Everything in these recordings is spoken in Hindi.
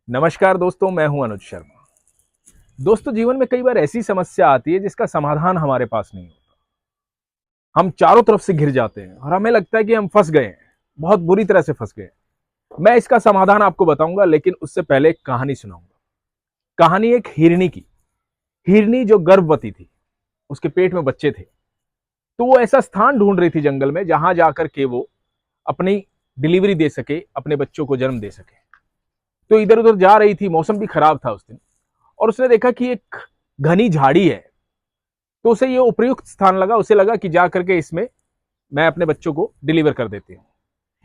नमस्कार दोस्तों, मैं हूं अनुज शर्मा। दोस्तों, जीवन में कई बार ऐसी समस्या आती है जिसका समाधान हमारे पास नहीं होता। हम चारों तरफ से घिर जाते हैं और हमें लगता है कि हम फंस गए हैं, बहुत बुरी तरह से फंस गए हैं। मैं इसका समाधान आपको बताऊंगा, लेकिन उससे पहले एक कहानी सुनाऊंगा। कहानी एक हिरनी की। हिरनी जो गर्भवती थी, उसके पेट में बच्चे थे, तो वो ऐसा स्थान ढूंढ रही थी जंगल में जहां जाकर के वो अपनी डिलीवरी दे सके, अपने बच्चों को जन्म दे सके। तो इधर उधर जा रही थी, मौसम भी खराब था उस दिन, और उसने देखा कि एक घनी झाड़ी है। तो उसे ये उपयुक्त स्थान लगा। उसे लगा कि जा करके इसमें मैं अपने बच्चों को डिलीवर कर देती हूँ।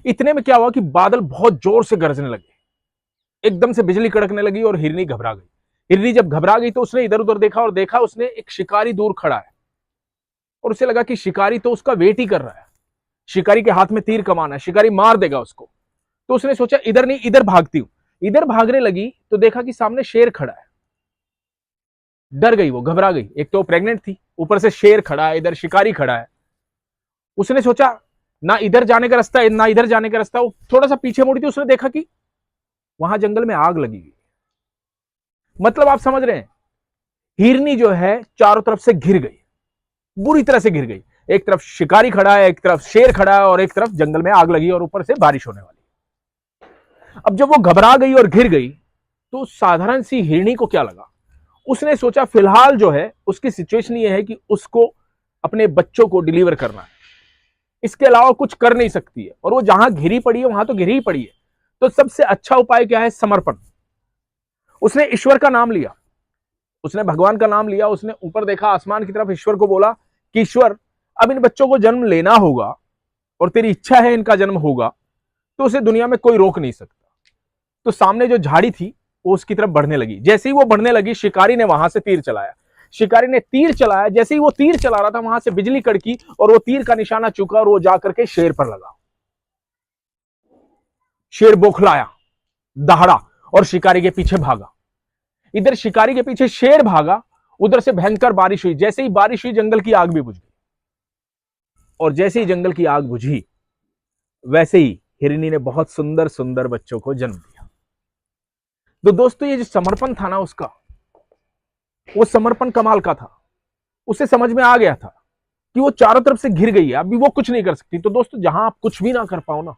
इतने में क्या हुआ कि बादल बहुत जोर से गरजने लगे, एकदम से बिजली कड़कने लगी और हिरनी घबरा गई। हिरनी जब घबरा गई तो उसने इधर उधर देखा और देखा उसने एक शिकारी दूर खड़ा है, और उसे लगा कि शिकारी तो उसका वेट ही कर रहा है। शिकारी के हाथ में तीर कमान है, शिकारी मार देगा उसको। तो उसने सोचा इधर नहीं, इधर भागती हूं। इधर भागने लगी तो देखा कि सामने शेर खड़ा है। डर गई, वो घबरा गई। एक तो प्रेग्नेंट थी, ऊपर से शेर खड़ा है, इधर शिकारी खड़ा है। उसने सोचा ना इधर जाने का रास्ता है ना इधर जाने का रास्ता। वो थोड़ा सा पीछे मुड़ी थी, उसने देखा कि वहां जंगल में आग लगी हुई। मतलब आप समझ रहे हैं, हिरनी जो है चारों तरफ से घिर गई, बुरी तरह से घिर गई। एक तरफ शिकारी खड़ा है, एक तरफ शेर खड़ा है, और एक तरफ जंगल में आग लगी और ऊपर से बारिश होने वाली। अब जब वो घबरा गई और घिर गई तो साधारण सी हिरनी को क्या लगा, उसने सोचा फिलहाल जो है उसकी सिचुएशन ये है कि उसको अपने बच्चों को डिलीवर करना है, इसके अलावा कुछ कर नहीं सकती है। और वो जहां घिरी पड़ी है वहां तो घिरी ही पड़ी है। तो सबसे अच्छा उपाय क्या है? समर्पण। उसने ईश्वर का नाम लिया, उसने भगवान का नाम लिया। उसने ऊपर देखा, आसमान की तरफ, ईश्वर को बोला कि ईश्वर, अब इन बच्चों को जन्म लेना होगा और तेरी इच्छा है इनका जन्म होगा, तो उसे दुनिया में कोई रोक नहीं सकता। तो सामने जो झाड़ी थी वो उसकी तरफ बढ़ने लगी। जैसे ही वो बढ़ने लगी, शिकारी ने वहां से तीर चलाया। शिकारी ने तीर चलाया, जैसे ही वो तीर चला रहा था वहां से बिजली कड़की और वो तीर का निशाना चुका और वो जाकर के शेर पर लगा। शेर बौखलाया, दहाड़ा और शिकारी के पीछे भागा। इधर शिकारी के पीछे शेर भागा, उधर से भयंकर बारिश हुई। जैसे ही बारिश हुई, जंगल की आग भी बुझ गई। और जैसे ही जंगल की आग बुझी, वैसे ही हिरनी ने बहुत सुंदर सुंदर बच्चों को जन्म दिया। तो दोस्तों, ये जो समर्पण था ना उसका, वो समर्पण कमाल का था। उसे समझ में आ गया था कि वो चारों तरफ से घिर गई है, अभी वो कुछ नहीं कर सकती। तो दोस्तों, जहां आप कुछ भी ना कर पाओ ना,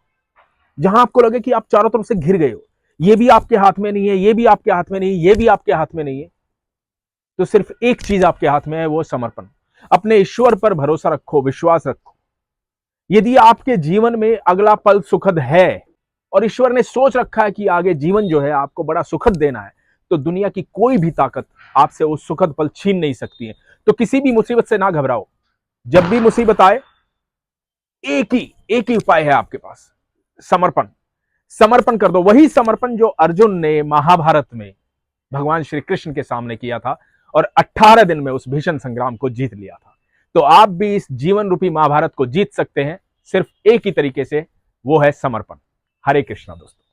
जहां आपको लगे कि आप चारों तरफ से घिर गए हो, ये भी आपके हाथ में नहीं है, ये भी आपके हाथ में नहीं है, ये भी आपके हाथ में नहीं है, तो सिर्फ एक चीज आपके हाथ में है, वो समर्पण। अपने ईश्वर पर भरोसा रखो, विश्वास रखो। यदि आपके जीवन में अगला पल सुखद है और ईश्वर ने सोच रखा है कि आगे जीवन जो है आपको बड़ा सुखद देना है, तो दुनिया की कोई भी ताकत आपसे वो सुखद पल छीन नहीं सकती है। तो किसी भी मुसीबत से ना घबराओ। जब भी मुसीबत आए, एक ही उपाय है आपके पास, समर्पण। समर्पण कर दो। वही समर्पण जो अर्जुन ने महाभारत में भगवान श्री कृष्ण के सामने किया था और 18 दिन में उस भीषण संग्राम को जीत लिया था। तो आप भी इस जीवन रूपी महाभारत को जीत सकते हैं, सिर्फ एक ही तरीके से, वो है समर्पण। हरे कृष्णा दोस्तों।